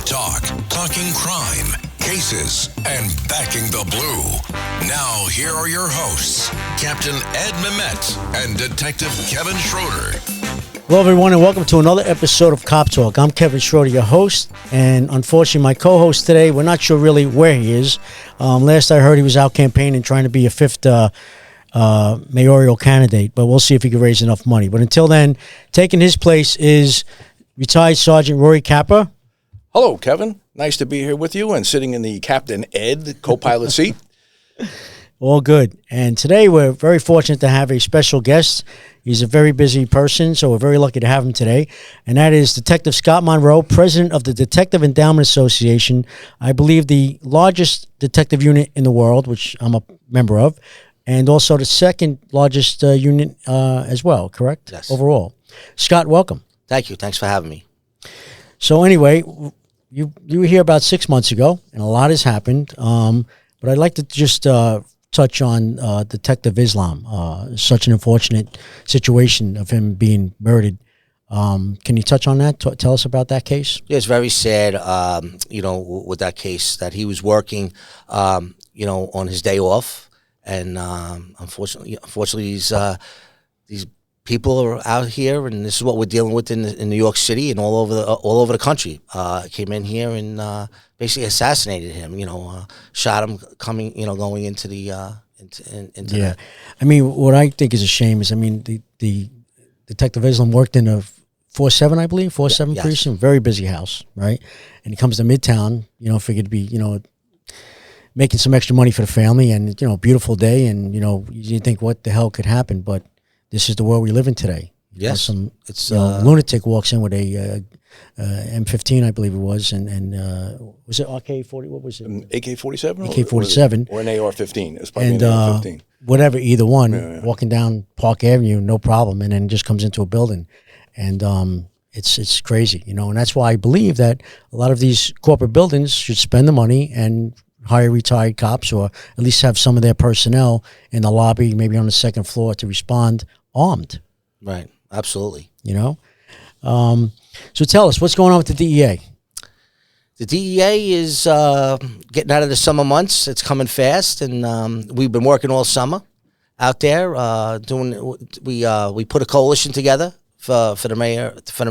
talk, talking crime, cases, and backing the blue. Now, here are your hosts, Captain Ed Mehmet and Detective Kevin Schroeder. Hello, everyone, and welcome to another episode of Cop Talk. I'm Kevin Schroeder, your host, and unfortunately, my co-host today, we're not sure really where he is. Last I heard, he was out campaigning, trying to be a fifth mayoral candidate, but we'll see if he can raise enough money. But until then, taking his place is retired Sergeant Rory Capra. Hello, Kevin. Nice to be here with you and sitting in the Captain Ed co-pilot seat. All good. And today we're very fortunate to have a special guest. He's a very busy person, so we're very lucky to have him today. And that is Detective Scott Munro, president of the Detective Endowment Association, I believe the largest detective unit in the world, which I'm a member of, and also the second largest unit as well, correct? Yes. Overall. Scott, welcome. Thank you. Thanks for having me. So anyway, you were here about 6 months ago, and a lot has happened. But I'd like to just touch on Detective Islam. Such an unfortunate situation of him being murdered. Can you touch on that? Tell us about that case. Yeah, it's very sad, with that case that he was working, on his day off. And unfortunately, these people are out here, and this is what we're dealing with in New York City and all over the country. Came in here and basically assassinated him. Shot him going into the into Yeah, that. I mean, what I think is a shame is, the Detective Islam worked in a 4-7, I believe, 4-7 Yes. precinct, very busy house, right? And he comes to Midtown, figured to be, making some extra money for the family, and beautiful day, and you think what the hell could happen, but this is the world we live in today. Yes, it's lunatic walks in with a M15, I believe it was, and was it AK-40? What was it? AK-47? AK-47. Or an AR-15. It's probably And an AR-15. whatever, either one, Yeah. walking down Park Avenue, no problem, and then just comes into a building, and it's crazy, and that's why I believe that a lot of these corporate buildings should spend the money and hire retired cops, or at least have some of their personnel in the lobby, maybe on the second floor, to respond armed. Right. Absolutely. So tell us, what's going on with the DEA? The DEA is getting out of the summer months. It's coming fast, and we've been working all summer out there doing. We put a coalition together for the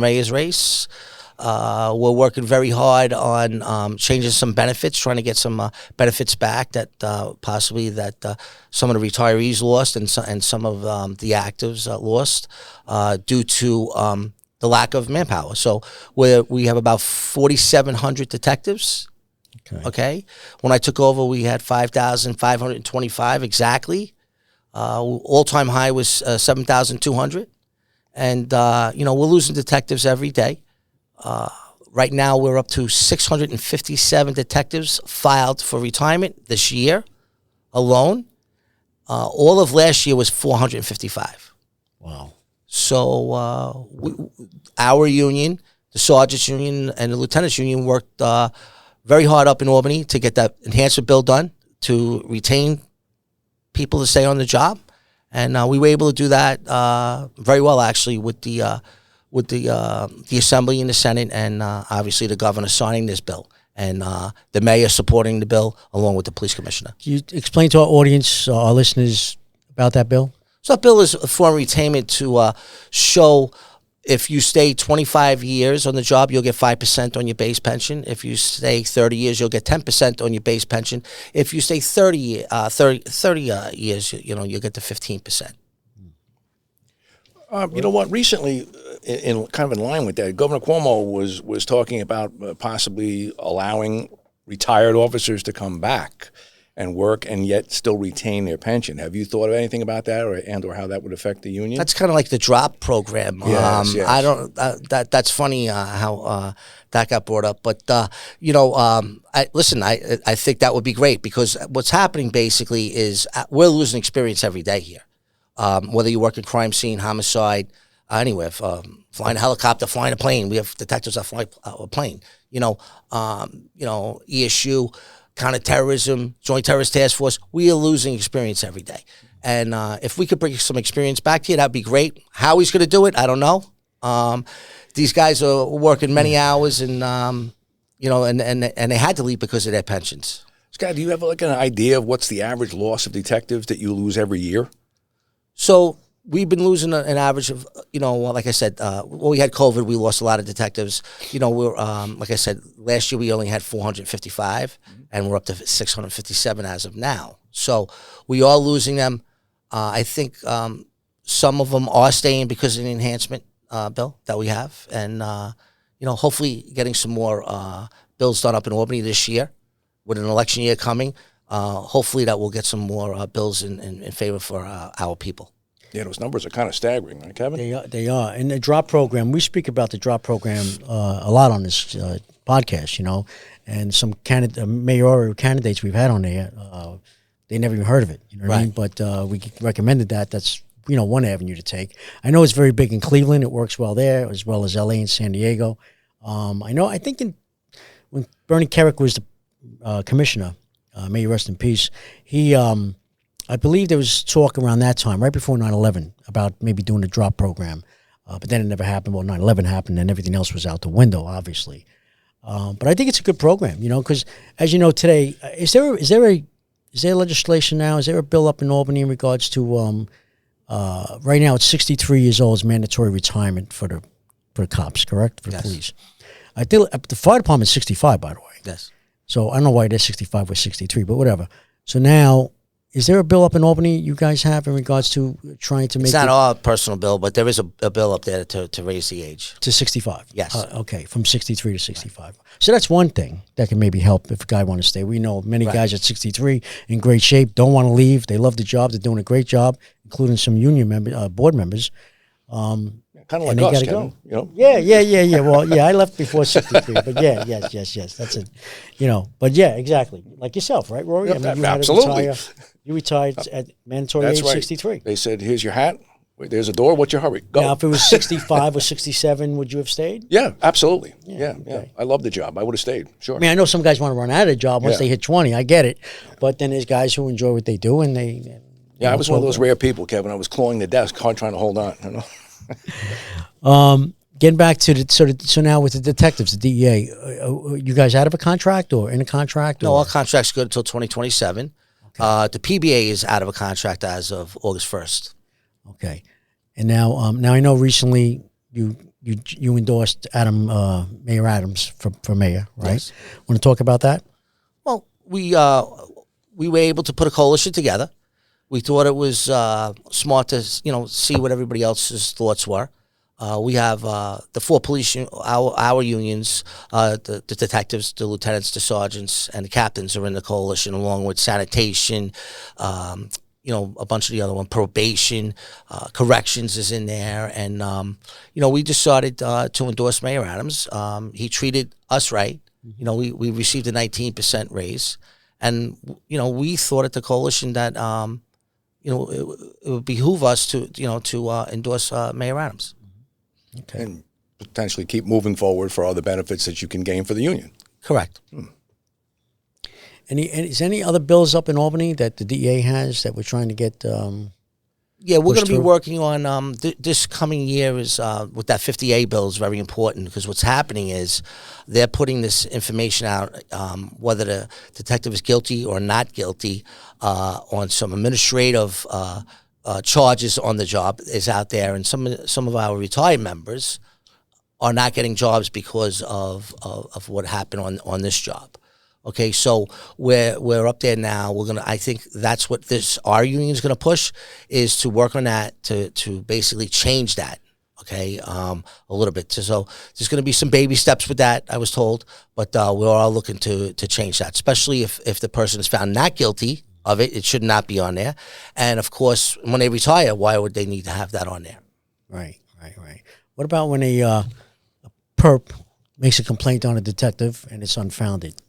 mayor's race. We're working very hard on changing some benefits, trying to get some benefits back that possibly that some of the retirees lost, and some of the actives lost due to the lack of manpower. So we have about 4,700 detectives. Okay. When I took over, we had 5,525 exactly. All-time high was 7,200, and we're losing detectives every day. Right now, we're up to 657 detectives filed for retirement this year alone. All of last year was 455. Wow. So our union, the Sergeants Union and the Lieutenants Union, worked very hard up in Albany to get that enhancement bill done to retain people to stay on the job. And we were able to do that very well, actually, with the Assembly and the Senate, and obviously the governor signing this bill, and the mayor supporting the bill along with the police commissioner. Can you explain to our audience, our listeners, about that bill? So that bill is for retainment to show if you stay 25 years on the job, you'll get 5% on your base pension. If you stay 30 years, you'll get 10% on your base pension. If you stay 30 years, you'll get the 15%. You know what? Recently, in line with that, Governor Cuomo was talking about possibly allowing retired officers to come back and work and yet still retain their pension. Have you thought of anything about that, or how that would affect the union? That's kind of like the drop program. Yes. I don't. That's funny how that got brought up. But I think that would be great, because what's happening basically is we're losing experience every day here. Whether you work in crime scene, homicide, anywhere, flying a helicopter, flying a plane. We have detectives that fly a plane. ESU, counterterrorism, Joint Terrorist Task Force. We are losing experience every day. And if we could bring some experience back here, that'd be great. How he's going to do it, I don't know. These guys are working many hours, and and they had to leave because of their pensions. Scott, do you have like an idea of what's the average loss of detectives that you lose every year? So we've been losing an average of, like I said, when we had COVID, we lost a lot of detectives. We're like I said, last year we only had 455, and we're up to 657 as of now. So we are losing them. I think some of them are staying because of the enhancement bill that we have, and hopefully getting some more bills done up in Albany this year with an election year coming. Hopefully that will get some more bills in favor for our people. Yeah, those numbers are kind of staggering, right, Kevin? They are. And the drop program, we speak about the drop program a lot on this podcast, and some mayoral candidates we've had on there, they never even heard of it, you know what I mean? But we recommended that. That's, one avenue to take. I know it's very big in Cleveland. It works well there, as well as L.A. and San Diego. I think when Bernie Kerik was the commissioner, may he rest in peace, he... I believe there was talk around that time, right before 9/11, about maybe doing a drop program. But then it never happened. Well, 9/11 happened, and everything else was out the window, obviously. But I think it's a good program, because as you know today, is there legislation now? Is there a bill up in Albany in regards to right now it's 63 years old is mandatory retirement for the cops, correct? For the police. I think the fire department is 65, by the way. Yes. So I don't know why they're 65 or 63, but whatever. So now, is there a bill up in Albany you guys have in regards to trying to make it's not our personal bill, but there is a bill up there to raise the age to 65? Yes. Okay, from 63 to 65. So that's one thing that can maybe help if a guy want to stay. We know many guys at 63 in great shape, don't want to leave. They love the job. They're doing a great job, including some union board members. Kind of like us, Kevin, Yeah. Well, I left before 63, but yes. That's it. But yeah, exactly. Like yourself, right, Rory? Yep, you absolutely. You retired at mandatory age 63. They said, here's your hat. There's a door. What's your hurry? Go. Now, if it was 65 or 67, would you have stayed? Yeah, absolutely. Yeah. Okay. I love the job. I would have stayed. Sure. I mean, I know some guys want to run out of the job once they hit 20. I get it. But then there's guys who enjoy what they do, and they... I was one of those rare people, Kevin. I was clawing the desk, trying to hold on. Getting back to so now with the detectives, the DEA, you guys out of a contract or in a contract? No, our contract's good until 2027. Okay. The PBA is out of a contract as of August 1st. Okay, and now I know recently you endorsed Mayor Adams for mayor, right? Yes. Want to talk about that? Well, we were able to put a coalition together. We thought it was smart to see what everybody else's thoughts were. We have the four police, our unions, the detectives, the lieutenants, the sergeants, and the captains are in the coalition, along with sanitation, a bunch of the other one, probation, corrections is in there. And, we decided to endorse Mayor Adams. He treated us right. We received a 19% raise. And, we thought at the coalition that, it would behoove us to endorse Mayor Adams. Okay. And potentially keep moving forward for other benefits that you can gain for the union. Correct. Is any other bills up in Albany that the DEA has that we're trying to get? Yeah, we're going to be working on this coming year is with that 50A bill is very important because what's happening is they're putting this information out whether the detective is guilty or not guilty on some administrative charges on the job is out there, and some of our retired members are not getting jobs because of what happened on this job. Okay, so we're up there now. I think that's what our union is gonna push is to work on that to basically change that. Okay, a little bit. So there's gonna be some baby steps with that, I was told, but we're all looking to change that, especially if the person is found not guilty of it. It should not be on there. And of course, when they retire, why would they need to have that on there? Right. What about when a perp makes a complaint on a detective and it's unfounded?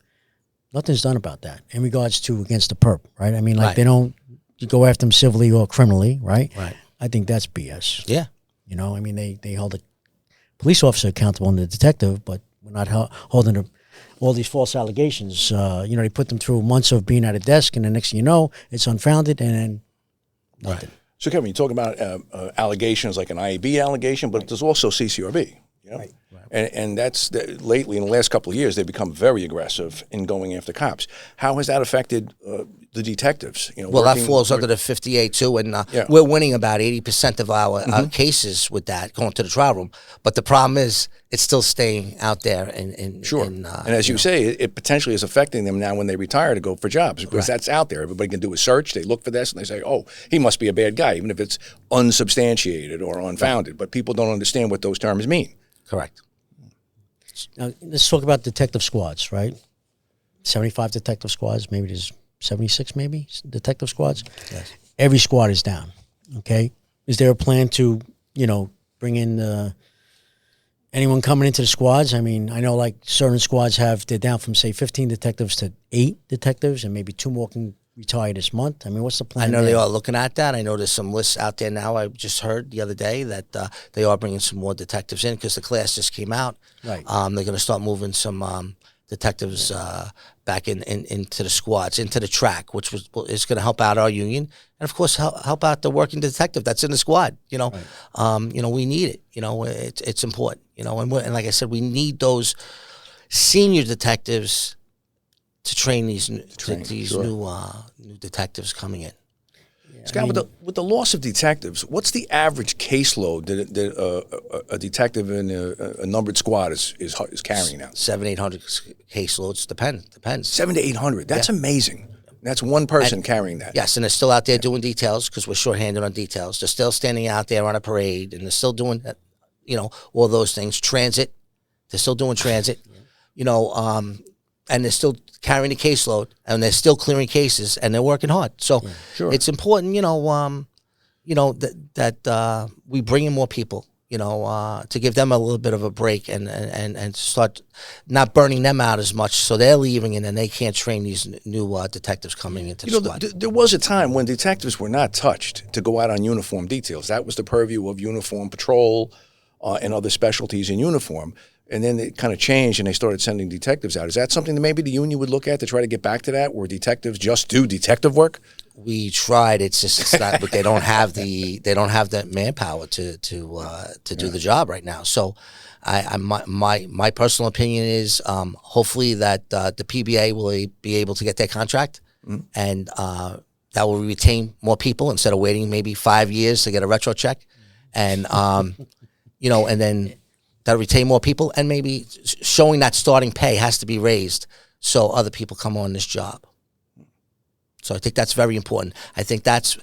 Nothing's done about that in regards to against the perp, right? I mean, they don't go after them civilly or criminally, right? Right. I think that's BS. Yeah. I mean, they hold a police officer accountable and the detective, but we're not holding all these false allegations. They put them through months of being at a desk, and the next thing you know, it's unfounded, and then nothing. So, Kevin, you talk about allegations like an IAB allegation, but there's also CCRB. You know? Right. And that's lately in the last couple of years they've become very aggressive in going after cops. How has that affected the detectives? You know, well, that falls under the 58 too, and Yeah. we're winning about 80% of our cases with that going to the trial room. But the problem is, it's still staying out there. Sure. And as you say, it potentially is affecting them now when they retire to go for jobs because that's out there. Everybody can do a search. They look for this and they say, "Oh, he must be a bad guy," even if it's unsubstantiated or unfounded. But people don't understand what those terms mean. Correct. Now, let's talk about detective squads, right? 75 detective squads, maybe there's 76 maybe detective squads. Yes. Every squad is down, okay? Is there a plan to, bring in anyone coming into the squads? I mean, I know like certain squads they're down from, say, 15 detectives to 8 detectives, and maybe 2 more can retire this month. I mean, what's the plan I know there? they are looking at that. I know there's some lists out there now. I just heard the other day that they are bringing some more detectives in because the class just came out. Right. They're going to start moving some detectives back into the squads, into the track, which is going to help out our union, and of course help out the working detective that's in the squad. Right. We need it. It's important. And like I said, we need those senior detectives to train these new detectives coming in. Scott, with the loss of detectives, what's the average caseload that a detective in a numbered squad is carrying now? 700-800 caseloads. Depends. 700 to 800. That's amazing. That's one person carrying that. Yes, and they're still out there doing details because we're shorthanded on details. They're still standing out there on a parade, and they're still doing, all those things. Transit. They're still doing transit. And they're still carrying the caseload, and they're still clearing cases, and they're working hard. So it's important, that we bring in more people, to give them a little bit of a break and start not burning them out as much, so they're leaving, and then they can't train these new detectives coming into the squad. There was a time when detectives were not touched to go out on uniform details. That was the purview of uniform patrol and other specialties in uniform. And then it kind of changed, and they started sending detectives out. Is that something that maybe the union would look at to try to get back to that, where detectives just do detective work? We tried. It's not, but they don't have the manpower to do the job right now. So, my personal opinion is hopefully that the PBA will be able to get their contract, and that will retain more people instead of waiting maybe 5 years to get a retro check, and and then. That'll retain more people, and maybe showing that starting pay has to be raised so other people come on this job. So I think that's very important. I think that's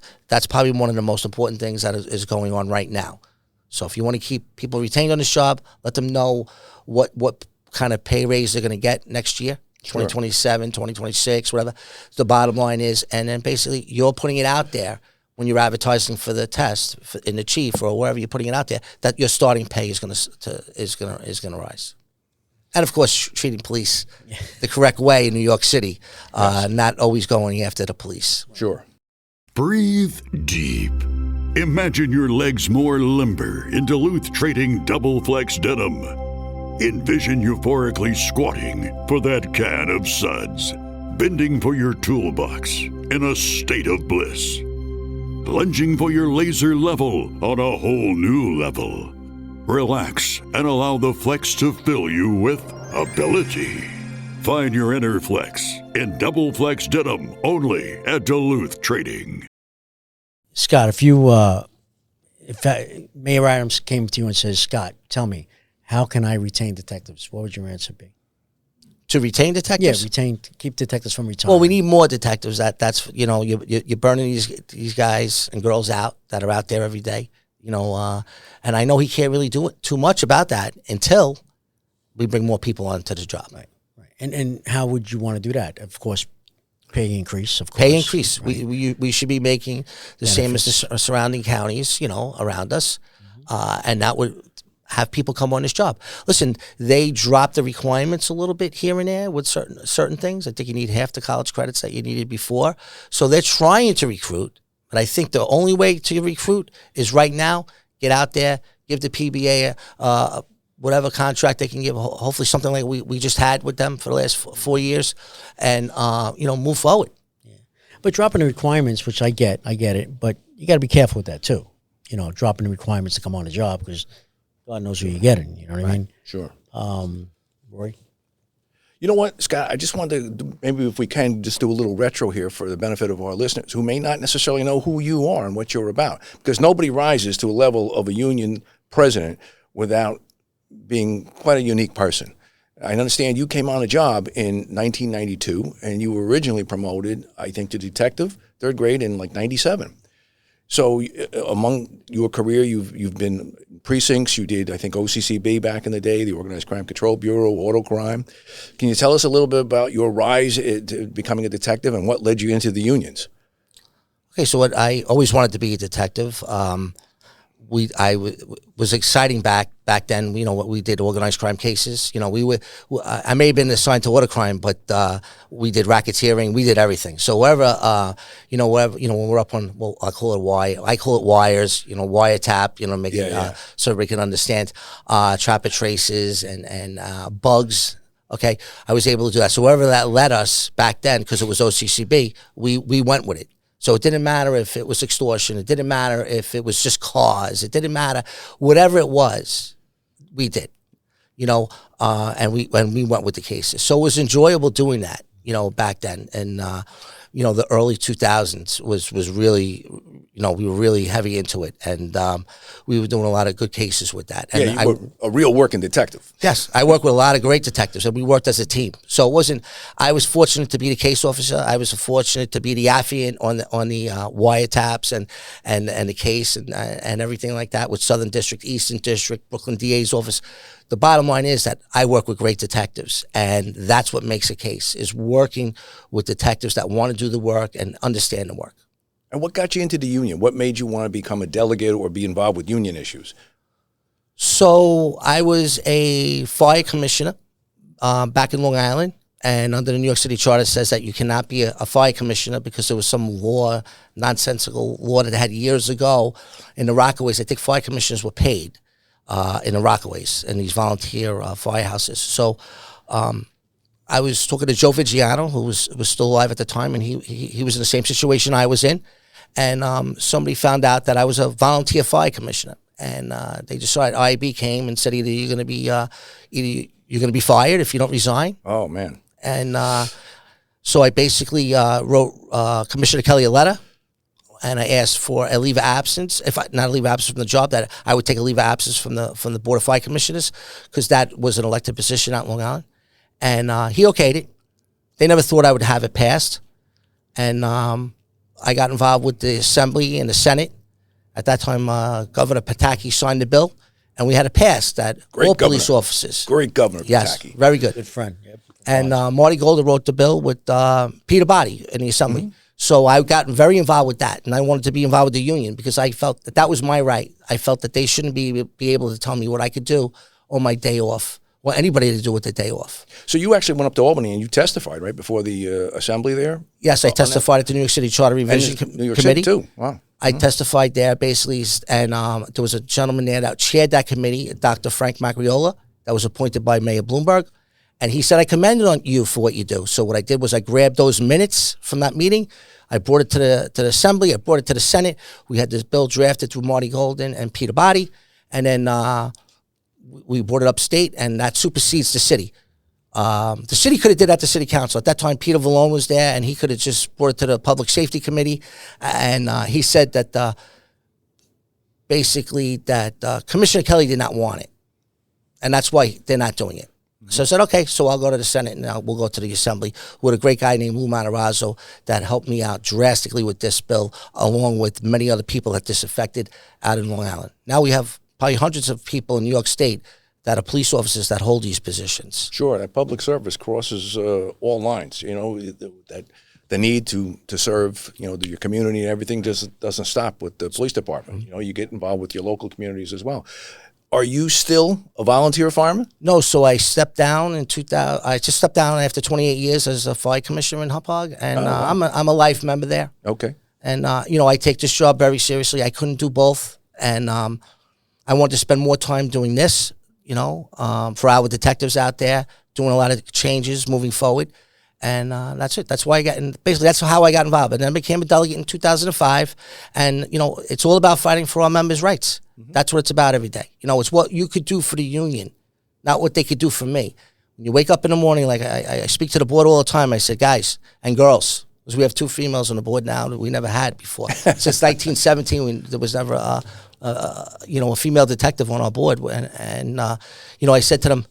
probably one of the most important things that is going on right now. So if you want to keep people retained on this job, let them know what kind of pay raise they're going to get next year, 2027, 2026, whatever the bottom line is. And then basically you're putting it out there when you're advertising for the test in the chief or wherever you're putting it out there, that your starting pay is going to rise, and of course treating police the correct way in New York City, not always going after the police. Sure. Breathe deep. Imagine your legs more limber in Duluth Trading Double Flex Denim. Envision euphorically squatting for that can of suds, bending for your toolbox in a state of bliss. Lunging for your laser level on a whole new level. Relax and allow the flex to fill you with ability. Find your inner flex in Double Flex Denim only at Duluth Trading. Scott, if Mayor Adams came to you and says, Scott, tell me, how can I retain detectives? What would your answer be? To retain detectives? Yeah, keep detectives from retiring. Well, we need more detectives. That's you're burning these guys and girls out that are out there every day. And I know he can't really do it too much about that until we bring more people onto the job. Right. And how would you want to do that? Of course, pay increase. Of course, pay increase. Right. We should be making the same as the surrounding counties, around us, and that would have people come on this job. Listen, they dropped the requirements a little bit here and there with certain things. I think you need half the college credits that you needed before. So they're trying to recruit, but I think the only way to recruit is right now, get out there, give the PBA whatever contract they can give, hopefully something like we just had with them for the last 4 years, and move forward. Yeah. But dropping the requirements, which I get it, but you got to be careful with that too. Dropping the requirements to come on the job, because God knows who you're getting. You know what I mean? Sure. Rory? You know what, Scott? I just wanted to, maybe if we can, just do a little retro here for the benefit of our listeners who may not necessarily know who you are and what you're about. Because nobody rises to a level of a union president without being quite a unique person. I understand you came on a job in 1992, and you were originally promoted, I think, to detective, third grade in like 97. So among your career, you've been precincts. You did, I think, OCCB back in the day, the Organized Crime Control Bureau, auto crime. Can you tell us a little bit about your rise to becoming a detective and what led you into the unions? Okay, so what I always wanted to be a detective. Was exciting back then. You know, what we did, organized crime cases. You know, I may have been assigned to auto crime, but we did racketeering. We did everything. So wherever, when we're up on, well, I call it wires. You know, wiretap. You know, making so everybody can understand trapper traces and bugs. Okay, I was able to do that. So wherever that led us back then, because it was OCCB, we went with it. So it didn't matter if it was extortion. It didn't matter if it was just cause. It didn't matter. Whatever it was, we did. You know, and we went with the cases. So it was enjoyable doing that. You know, back then, and the early 2000s was really, we were really heavy into it, and we were doing a lot of good cases with that. And you were a real working detective. Yes, I worked with a lot of great detectives, and we worked as a team. So it wasn't. I was fortunate to be the case officer. I was fortunate to be the affiant on the wiretaps and the case and everything like that with Southern District, Eastern District, Brooklyn DA's office. The bottom line is that I work with great detectives, and that's what makes a case, is working with detectives that want to do the work and understand the work. And what got you into the union? What made you want to become a delegate or be involved with union issues? So I was a fire commissioner back in Long Island, and under the New York City Charter says that you cannot be a fire commissioner because there was some nonsensical law that they had years ago in the Rockaways. I think fire commissioners were paid in the Rockaways and these volunteer firehouses. So I was talking to Joe Vigiano, who was still alive at the time, and he was in the same situation I was in. And somebody found out that I was a volunteer fire commissioner, and they decided, IAB came and said, either you're going to be fired if you don't resign. Oh man! And so I basically wrote Commissioner Kelly a letter. And I asked for a leave of absence, not a leave of absence from the job, that I would take a leave of absence from the Board of Fire Commissioners, because that was an elected position out in Long Island. And he okayed it. They never thought I would have it passed. And I got involved with the Assembly and the Senate. At that time, Governor Pataki signed the bill, and we had it passed that all police officers. Great Governor Pataki. Yes, very good. Good friend. Yep. And Marty Golder wrote the bill with Peter Body in the Assembly. Mm-hmm. So I got very involved with that, and I wanted to be involved with the union because I felt that was my right. I felt that they shouldn't be able to tell me what I could do on my day off, or anybody to do with the day off. So you actually went up to Albany and you testified, right, before the assembly there? Yes, I testified at the New York City Charter Revision New York Committee. City too. Wow. I testified there basically, and there was a gentleman there that chaired that committee, Dr. Frank Macriola, that was appointed by Mayor Bloomberg. And he said, I commended on you for what you do. So what I did was I grabbed those minutes from that meeting. I brought it to the Assembly. I brought it to the Senate. We had this bill drafted through Marty Golden and Peter Body. And then we brought it upstate, and that supersedes the city. The city could have did that to City Council. At that time, Peter Vallone was there, and he could have just brought it to the Public Safety Committee. And he said that basically that Commissioner Kelly did not want it. And that's why they're not doing it. So I said, okay, so I'll go to the Senate and we'll go to the Assembly with a great guy named Lou Matarazzo that helped me out drastically with this bill, along with many other people that this affected out in Long Island. Now we have probably hundreds of people in New York State that are police officers that hold these positions. Sure, that public service crosses all lines. You know, that the need to serve, your community and everything doesn't stop with the police department. Mm-hmm. You get involved with your local communities as well. Are you still a volunteer fireman? No, so I stepped down in 2000. I just stepped down after 28 years as a fire commissioner in Hauppauge, and I'm a life member there. Okay. And I take this job very seriously. I couldn't do both, and I wanted to spend more time doing this. For our detectives out there, doing a lot of changes, moving forward, and that's it. That's why that's how I got involved. And then I became a delegate in 2005, and it's all about fighting for our members' rights. That's what it's about every day. You know, it's what you could do for the union, not what they could do for me. When you wake up in the morning, like I speak to the board all the time, I said, guys and girls, because we have 2 females on the board now that we never had before. Since 1917, there was never, a female detective on our board. And I said to them,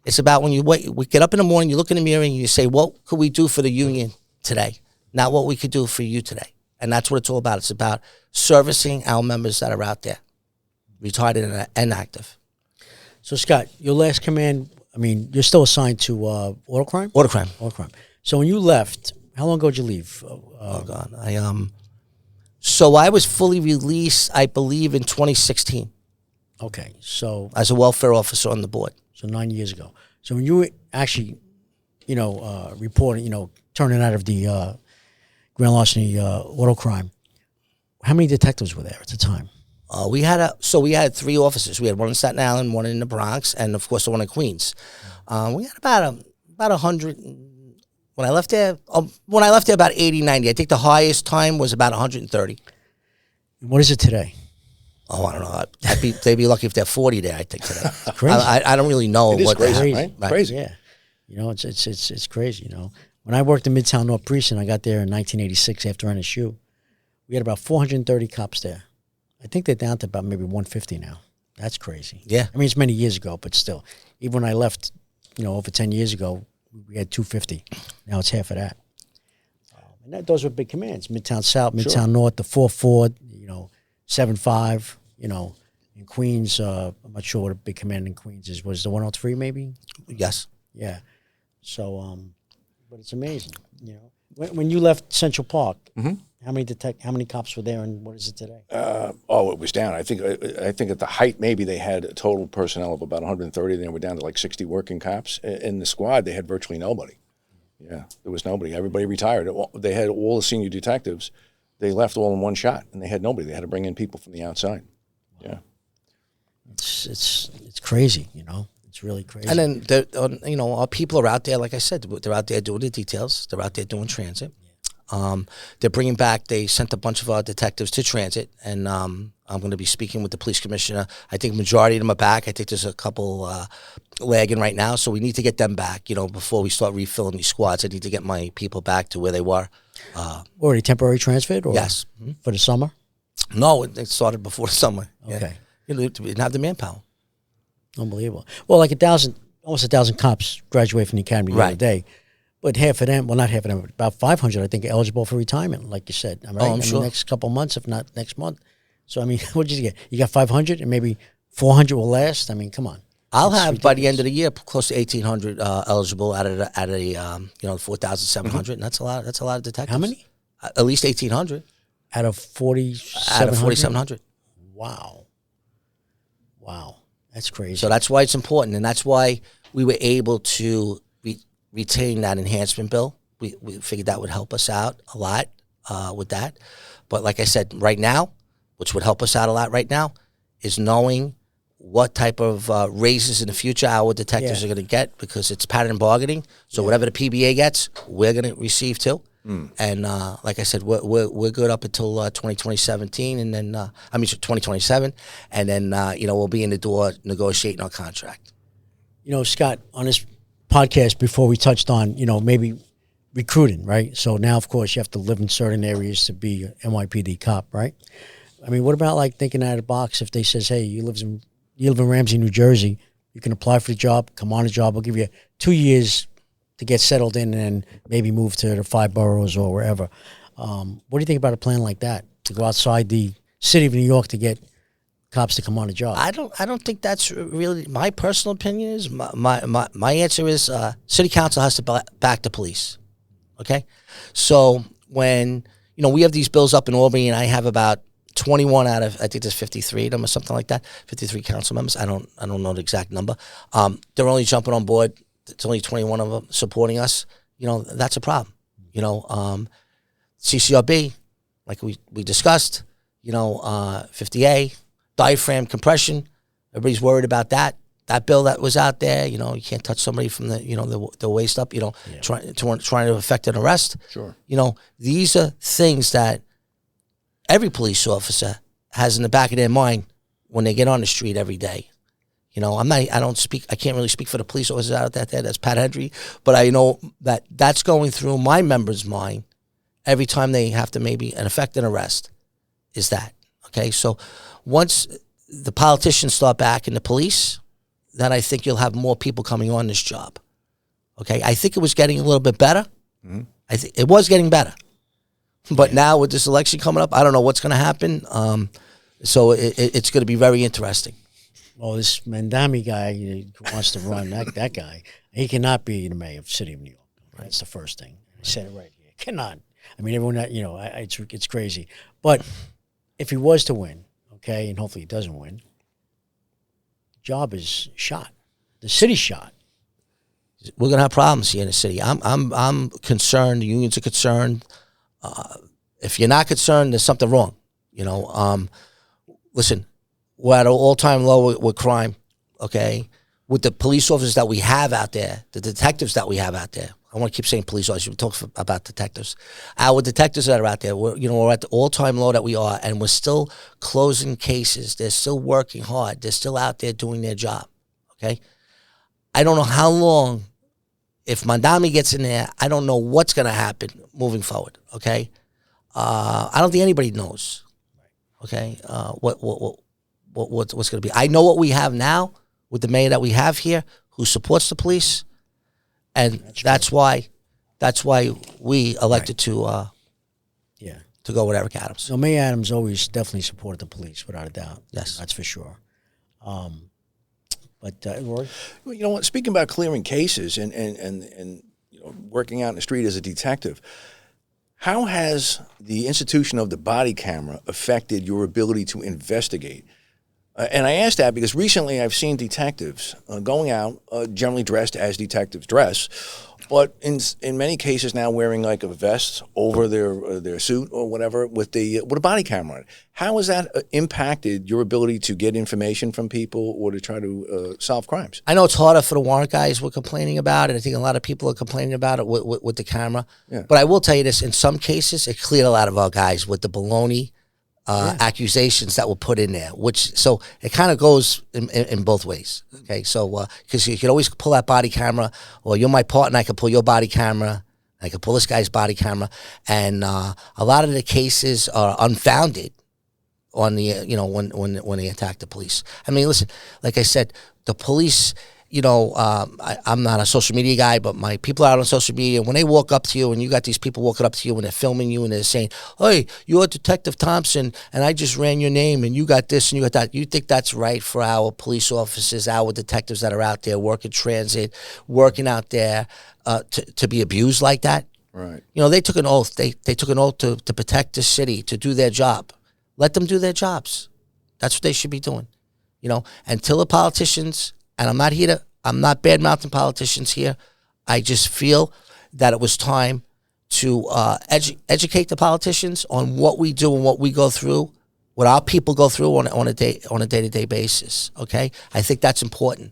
it's about when we get up in the morning, you look in the mirror and you say, what could we do for the union today? Not what we could do for you today. And that's what it's all about. It's about servicing our members that are out there, retired and active. So, Scott, your last command, I mean, you're still assigned to auto crime? Auto crime. Auto crime. So when you left, how long ago did you leave? Oh, God. So I was fully released, I believe, in 2016. Okay, so as a welfare officer on the board. So 9 years ago. So when you were actually, reporting, turning out of the grand larceny auto crime, how many detectives were there at the time? We had 3 officers. We had one in Staten Island, one in the Bronx, and of course the one in Queens. We had about 100. When I left there, about 80, 90. I think the highest time was about 130. What is it today? Oh, I don't know. They'd be lucky if they're 40 there, I think, today. It's crazy. I don't really know it is what crazy, right? Crazy. Yeah. It's crazy, When I worked in Midtown North Precinct, I got there in 1986 after NSU. We had about 430 cops there. I think they're down to about maybe 150 now. That's crazy. Yeah. I mean, it's many years ago, but still. Even when I left, over 10 years ago, we had 250. Now it's half of that. And those were big commands. Midtown South, Midtown North, the 4-4, 7-5, in Queens. I'm not sure what a big command in Queens is. Was the 103 maybe? Yes. Yeah. So, but it's amazing, When you left Central Park, how many cops were there, and what is it today? It was down. I think at the height, maybe they had a total personnel of about 130. Then we're down to like 60 working cops. In the squad, they had virtually nobody. Yeah, there was nobody. Everybody retired. They had all the senior detectives. They left all in one shot, and they had nobody. They had to bring in people from the outside. Yeah, it's crazy. It's really crazy. And then our people are out there. Like I said, they're out there doing the details. They're out there doing transit. They're bringing back. They sent a bunch of our detectives to transit, and I'm going to be speaking with the police commissioner. I think majority of them are back. I think there's a couple lagging right now, so we need to get them back. Before we start refilling these squads, I need to get my people back to where they were. Already temporary transferred, or yes, for the summer? No, it started before the summer. Okay, we didn't have the manpower. Unbelievable. Well, like almost 1,000 cops graduate from the academy the other day. But half of them, well, not half of them, about 500, I think, are eligible for retirement, like you said. Right? Oh, I'm sure. The next couple of months, if not next month. So, I mean, what did you get? You got 500, and maybe 400 will last? I mean, come on. I'll have, by the end of the year, close to 1,800 eligible out of 4,700, and that's a lot of detectives. How many? At least 1,800. Out of 4,700? Out of 4,700. Wow. That's crazy. So that's why it's important, and that's why we were able to retain that enhancement bill. We figured that would help us out a lot with that. But like I said, right now, which would help us out a lot right now, is knowing what type of raises in the future our detectives are going to get, because it's pattern bargaining. So whatever the PBA gets, we're going to receive too. And like I said, we're good up until 2017, and then 2027, and then we'll be in the door negotiating our contract. Scott, on this podcast before we touched on maybe recruiting, right? So now, of course, you have to live in certain areas to be an NYPD cop, right? I mean, what about like thinking out of the box? If they says, hey, you live in Ramsey, New Jersey, you can apply for the job, come on the job, we'll give you 2 years to get settled in, and then maybe move to the 5 boroughs or wherever. What do you think about a plan like that, to go outside the city of New York to get cops to come on the job? I don't think that's really my personal opinion. Is my answer is city council has to back the police. Okay, so when we have these bills up in Albany, and I have about 21 out of, I think there's 53 of them or something like that, 53 council members. I don't know the exact number. They're only jumping on board. It's only 21 of them supporting us. That's a problem. CCRB, like we discussed, 50A, diaphragm compression. Everybody's worried about that. That bill that was out there, you can't touch somebody from the waist up, trying to effect an arrest. Sure. These are things that every police officer has in the back of their mind when they get on the street every day. You know, I can't really speak for the police officers out there. That's Pat Hendry, but I know that that's going through my members' mind every time they have to maybe effect an arrest. Is that okay? So once the politicians start backing the police, then I think you'll have more people coming on this job. Okay, I think it was getting a little bit better. Mm-hmm. I think it was getting better, but now with this election coming up, I don't know what's going to happen. So it's going to be very interesting. Well, this Mandami guy who wants to run, that guy, he cannot be the mayor of the city of New York. Right? That's the first thing. I said it right here. Cannot. I mean, everyone, it's crazy. But if he was to win, okay, and hopefully he doesn't win, the job is shot. The city's shot. We're going to have problems here in the city. I'm concerned. The unions are concerned. If you're not concerned, there's something wrong. You know, listen, we're at an all-time low with crime, okay? With the police officers that we have out there, the detectives that we have out there. I want to keep saying police officers. We talk about detectives. Our detectives that are out there, we're at the all-time low that we are, and we're still closing cases. They're still working hard. They're still out there doing their job, okay? I don't know how long, if Mandami gets in there, I don't know what's going to happen moving forward, okay? I don't think anybody knows, okay, what's going to be. I know what we have now with the mayor that we have here who supports the police, and that's why we elected to go with Eric Adams. So Mayor Adams always definitely supported the police, without a doubt. Yes. That's for sure. But Rory? Well, you know what? Speaking about clearing cases and working out in the street as a detective, how has the institution of the body camera affected your ability to investigate? And I ask that because recently I've seen detectives going out, generally dressed as detectives dress, but in many cases now wearing like a vest over their suit or whatever with a body camera on it. How has that impacted your ability to get information from people or to try to solve crimes? I know it's harder for the warrant guys. We're complaining about it. I think a lot of people are complaining about it with the camera. Yeah. But I will tell you this: in some cases, it cleared a lot of our guys with the baloney accusations that were put in there, so it kind of goes in both ways. Okay, so because you can always pull that body camera, or you're my partner, I can pull your body camera, I can pull this guy's body camera, and a lot of the cases are unfounded on the when they attack the police. I mean, listen, like I said, the police. I'm not a social media guy, but my people out on social media, when they walk up to you and you got these people walking up to you and they're filming you and they're saying, hey, you're Detective Thompson and I just ran your name and you got this and you got that. You think that's right for our police officers, our detectives that are out there working transit, working out there to be abused like that? Right. They took an oath. They took an oath to protect the city, to do their job. Let them do their jobs. That's what they should be doing. Until the politicians... And I'm not bad-mouthing politicians here. I just feel that it was time to educate the politicians on what we do and what we go through, what our people go through on a day-to-day basis, okay? I think that's important.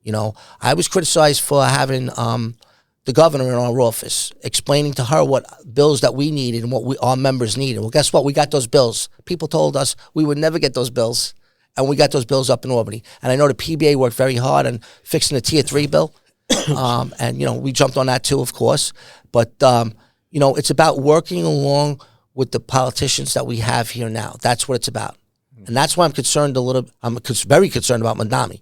I was criticized for having the governor in our office, explaining to her what bills that we needed and what our members needed. Well, guess what? We got those bills. People told us we would never get those bills. And we got those bills up in Albany. And I know the PBA worked very hard on fixing the Tier 3 bill. And, we jumped on that too, of course. But, it's about working along with the politicians that we have here now. That's what it's about. And that's why I'm very concerned about Mandami.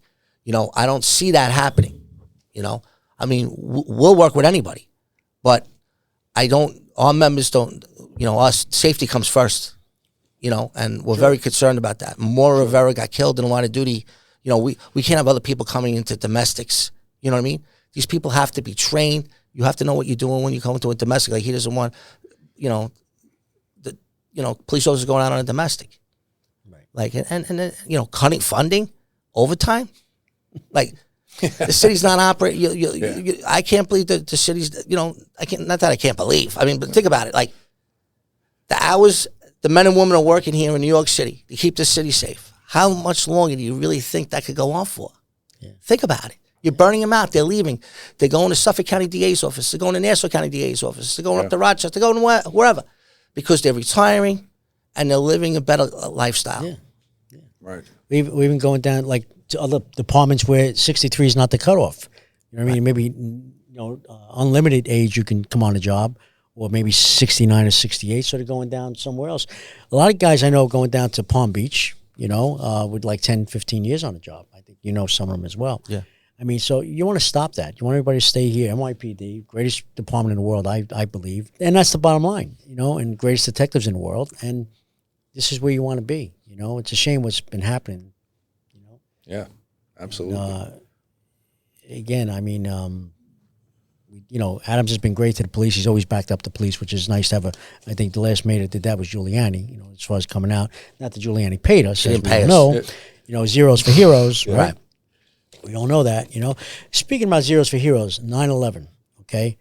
I don't see that happening. I mean, we'll work with anybody. But our members don't, us, safety comes first. And we're very concerned about that. Maura Rivera got killed in the line of duty. We can't have other people coming into domestics. You know what I mean? These people have to be trained. You have to know what you're doing when you come into a domestic. Like he doesn't want, police officers going out on a domestic. Right. Like, and cutting funding, overtime. Like, the city's not operating. I can't believe that the city's, not that I can't believe. I mean, but think about it. Like, the hours... The men and women are working here in New York City to keep the city safe. How much longer do you really think that could go on for? Yeah. Think about it. You're burning them out. They're leaving. They're going to Suffolk County DA's office. They're going to Nassau County DA's office. They're going up to Rochester. They're going wherever. Because they're retiring and they're living a better lifestyle. Yeah. Right. We've even going down like to other departments where 63 is not the cutoff. You know what I mean? Maybe unlimited age you can come on a job, or maybe 69 or 68. So they're going down somewhere else. A lot of guys I know going down to Palm Beach, with like 10, 15 years on a job. I think some of them as well. Yeah. I mean, so you want to stop that. You want everybody to stay here. NYPD, greatest department in the world, I believe. And that's the bottom line, and greatest detectives in the world. And this is where you want to be. It's a shame what's been happening. Yeah, absolutely. Again, I mean, Adams has been great to the police. He's always backed up the police, which is nice to have I think the last mayor that did that was Giuliani, as far as coming out. Not that Giuliani paid us. He didn't pay us. No, zeros for heroes, Yeah. right? We all know that, Speaking about zeros for heroes, 9/11, okay?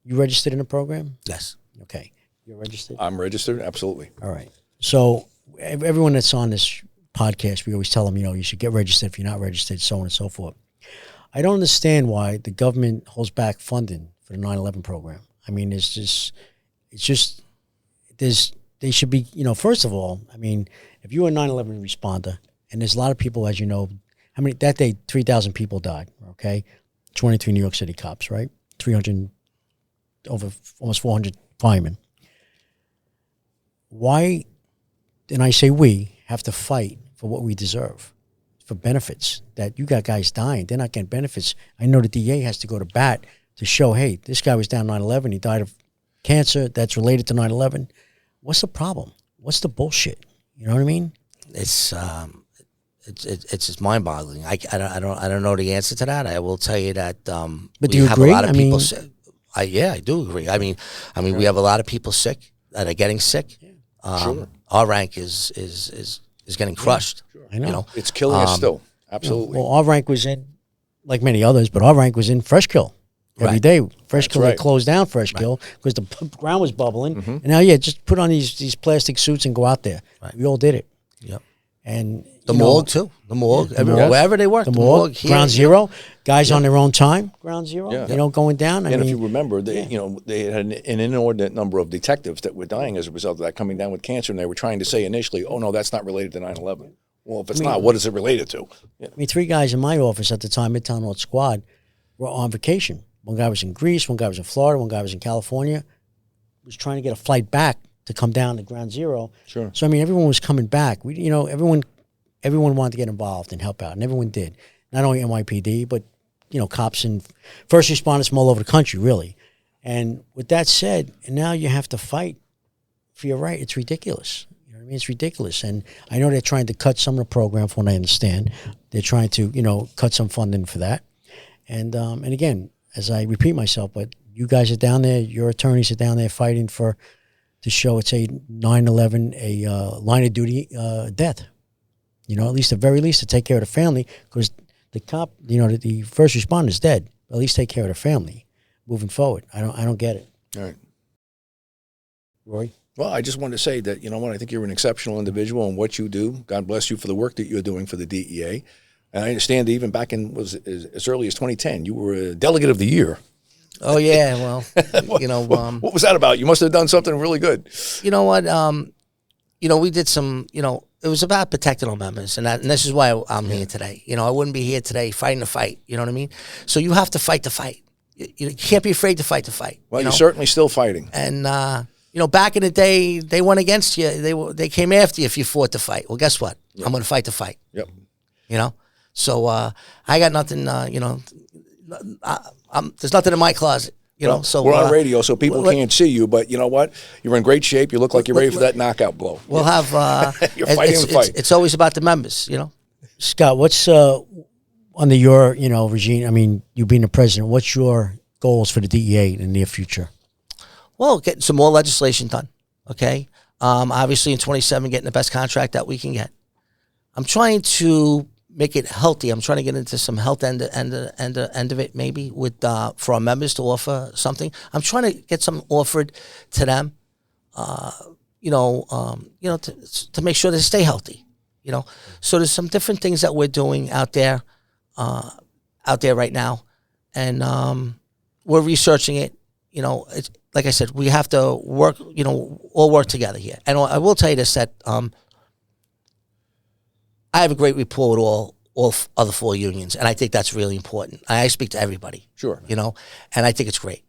You registered in the program? Yes. Okay. You're registered? I'm registered, absolutely. All right. So everyone that's on this podcast, we always tell them, you should get registered if you're not registered, so on and so forth. I don't understand why the government holds back funding for the 9/11 program. I mean, they should be, first of all, I mean, if you're a 9/11 responder, and there's a lot of people, as you know, that day, 3,000 people died, okay? 23 New York City cops, right? 300, over almost 400 firemen. Why, and I say we, have to fight for what we deserve, for benefits, that you got guys dying. They're not getting benefits. I know the DA has to go to bat to show, hey, this guy was down 9/11. He died of cancer that's related to 9/11. What's the problem? What's the bullshit? You know what I mean? It's just mind-boggling. I don't know the answer to that. I will tell you that. But do you agree? A lot of people sick. I do agree. I mean, we have a lot of people sick that are getting sick. Sure. Our rank is getting crushed. Sure. I know. It's killing us still. Absolutely. Well, our rank was in, like many others, but our rank was in Fresh Kill. Every day, Fresh Kill, they closed down Fresh Kill because the ground was bubbling. And now, just put on these plastic suits and go out there. Right. We all did it. Yep. And the morgue too. The morgue, wherever they work. The morgue here, Ground Zero, guys on their own time. Ground Zero, going down. And if you remember, they had an inordinate number of detectives that were dying as a result of that, coming down with cancer, and they were trying to say initially, "Oh no, that's not related to 9/11." Well, if it's not, what is it related to? I mean, 3 guys in my office at the time, Midtown North Squad, were on vacation. One guy was in Greece, one guy was in Florida, one guy was in California. Was trying to get a flight back to come down to Ground Zero. Sure. So I mean, everyone was coming back. Everyone wanted to get involved and help out, and everyone did. Not only NYPD, but cops and first responders from all over the country, really. And with that said, and now you have to fight for your right. It's ridiculous. You know what I mean? It's ridiculous. And I know they're trying to cut some of the program, from what I understand. They're trying to cut some funding for that. And again, as I repeat myself, but you guys are down there. Your attorneys are down there fighting to show it's a 9/11 a line of duty death. At least the very least to take care of the family, because the cop, the first responder is dead. At least take care of the family moving forward. I don't get it. All right. Roy? Well, I just wanted to say that, I think you're an exceptional individual in what you do. God bless you for the work that you're doing for the DEA. And I understand that even back in as early as 2010, you were a delegate of the year. Oh yeah, well, what was that about? You must have done something really good. You know what? We did some. It was about protecting our members, and this is why I'm here today. I wouldn't be here today fighting the fight. You know what I mean? So you have to fight the fight. You can't be afraid to fight the fight. Well, you're certainly still fighting. And back in the day, they went against you. They came after you if you fought the fight. Well, guess what? Yep. I'm going to fight the fight. Yep. So I got nothing. There's nothing in my closet. So we're on radio, so people can't see you. But you know what? You're in great shape. You look like you're ready for that knockout blow. We'll have. You're fighting the fight. It's always about the members. Scott, what's under your regime? I mean, you being the president, what's your goals for the DEA in the near future? Well, getting some more legislation done. Okay. Obviously, in 27, getting the best contract that we can get. I'm trying to make it healthy. I'm trying to get into some health end of it, maybe for our members to offer something. I'm trying to get something offered to them, to make sure they stay healthy. So there's some different things that we're doing out there right now, and we're researching it. It's, like I said, we have to work. All work together here. And I will tell you this: that I have a great rapport with all other 4 unions, and I think that's really important. I speak to everybody. Sure. And I think it's great.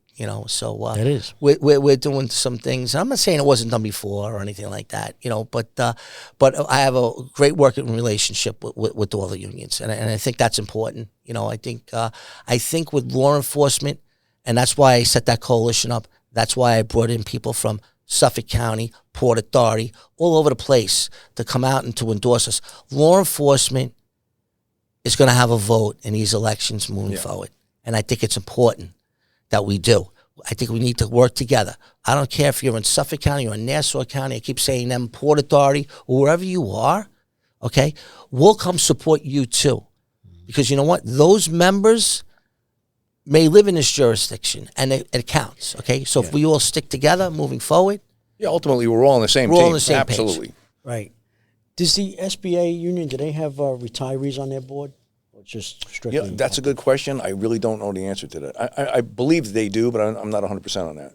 So It is. We're doing some things. I'm not saying it wasn't done before or anything like that, but I have a great working relationship with all the unions, and I think that's important. I think with law enforcement, and that's why I set that coalition up. That's why I brought in people from Suffolk County, Port Authority, all over the place to come out and to endorse us. Law enforcement is going to have a vote in these elections moving forward, and I think it's important that we do. I think we need to work together. I don't care if you're in Suffolk County or in Nassau County. I keep saying them, Port Authority, or wherever you are, okay? We'll come support you too. Because you know what? Those members may live in this jurisdiction, and it counts, okay? So if we all stick together moving forward. Yeah, ultimately, we're all on the same team. We're all on the same page. Absolutely. Right. Does the SBA union, do they have retirees on their board? Just strictly. That's a good question. I really don't know the answer to that. I believe they do, but I'm not 100% on that.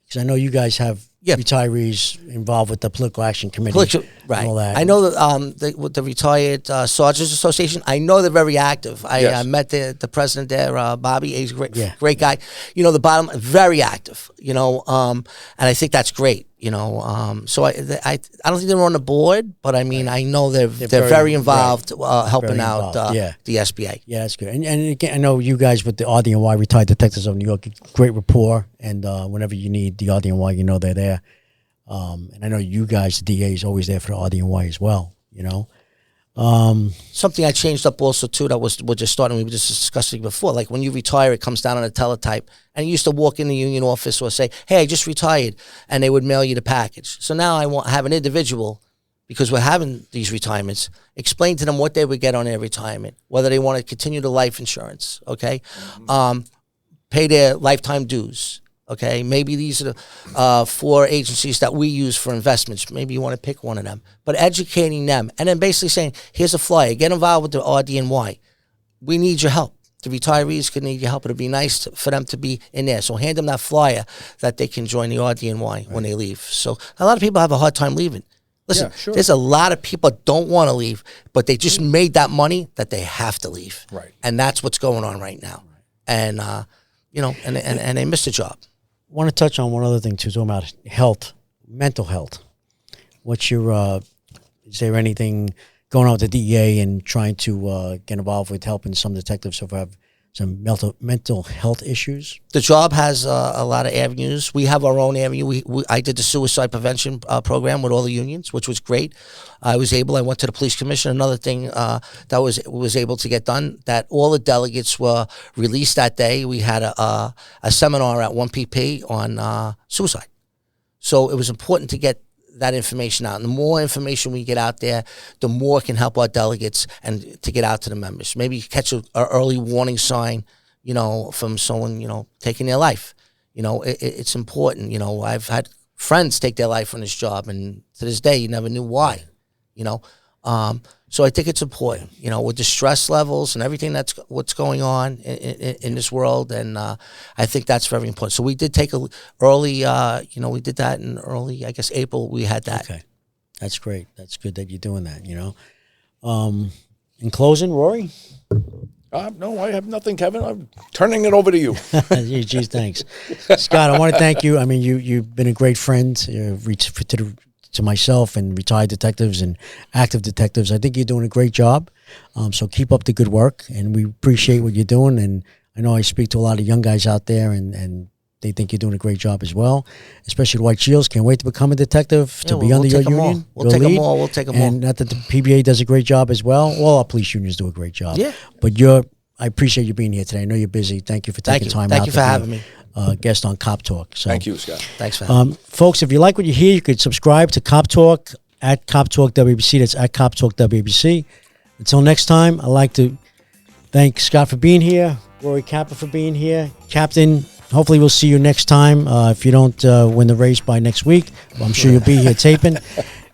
Because I know you guys have retirees involved with the Political Action Committee. Right. And all that. I know that with the Retired Sergeants Association, I know they're very active. I met the president there, Bobby. He's a great guy. The bottom, very active, and I think that's great. So I don't think they're on the board, but I mean, I know they're very involved, helping out the SBA. Yeah, that's good. And again, I know you guys with the RDNY, Retired Detectives of New York, great rapport, and whenever you need the RDNY, they're there. And I know you guys, the DA, is always there for the RDNY as well, Something I changed up also too that we're just starting. We were just discussing before. Like when you retire, it comes down on a teletype, and you used to walk in the union office or say, "Hey, I just retired," and they would mail you the package. So now I have an individual, because we're having these retirements, explain to them what they would get on their retirement, whether they want to continue the life insurance, okay, pay their lifetime dues. Okay, maybe these are the 4 agencies that we use for investments. Maybe you want to pick one of them. But educating them, and then basically saying, here's a flyer. Get involved with the RDNY. We need your help. The retirees could need your help. It would be nice for them to be in there. So hand them that flyer that they can join the RDNY when they leave. So a lot of people have a hard time leaving. Listen, there's a lot of people that don't want to leave, but they just made that money that they have to leave. Right. And that's what's going on right now. And, and they missed a job. I want to touch on one other thing too, talking about health, mental health. What's your, is there anything going on with the DEA and trying to get involved with helping some detectives who have some mental health issues? The job has a lot of avenues. We have our own avenue. I did the suicide prevention program with all the unions, which was great. I went to the police commission. Another thing that was able to get done, that all the delegates were released that day. We had a seminar at 1PP on suicide. So it was important to get that information out. And the more information we get out there, the more it can help our delegates and to get out to the members. Maybe catch an early warning sign, from someone, taking their life. It's important. I've had friends take their life on this job, and to this day, you never knew why, So I think it's important, with the stress levels and everything what's going on in this world, and I think that's very important. So we did take early, we did that in early, I guess, April. We had that. Okay, that's great. That's good that you're doing that. In closing, Rory. No, I have nothing, Kevin. I'm turning it over to you. Geez, thanks, Scott. I want to thank you. I mean, you've been a great friend to myself and retired detectives and active detectives. I think you're doing a great job. So keep up the good work, and we appreciate what you're doing. And I know I speak to a lot of young guys out there, and they think you're doing a great job as well, especially the White Shields. Can't wait to become a detective, to be under your union. We'll take them all. We'll take them all. And not that the PBA does a great job as well. All our police unions do a great job. Yeah. But I appreciate you being here today. I know you're busy. Thank you for taking time out. Thank you for having me. Guest on Cop Talk. So, thank you, Scott. Thanks for having me. Folks, if you like what you hear, you could subscribe to Cop Talk at Cop Talk WBC. That's at Cop Talk WBC. Until next time, I'd like to thank Scott for being here, Rory Capra for being here. Captain, hopefully we'll see you next time. If you don't win the race by next week, I'm sure you'll be here taping.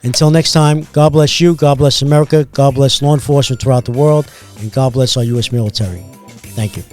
Until next time, God bless you, God bless America, God bless law enforcement throughout the world, and God bless our U.S. military. Thank you.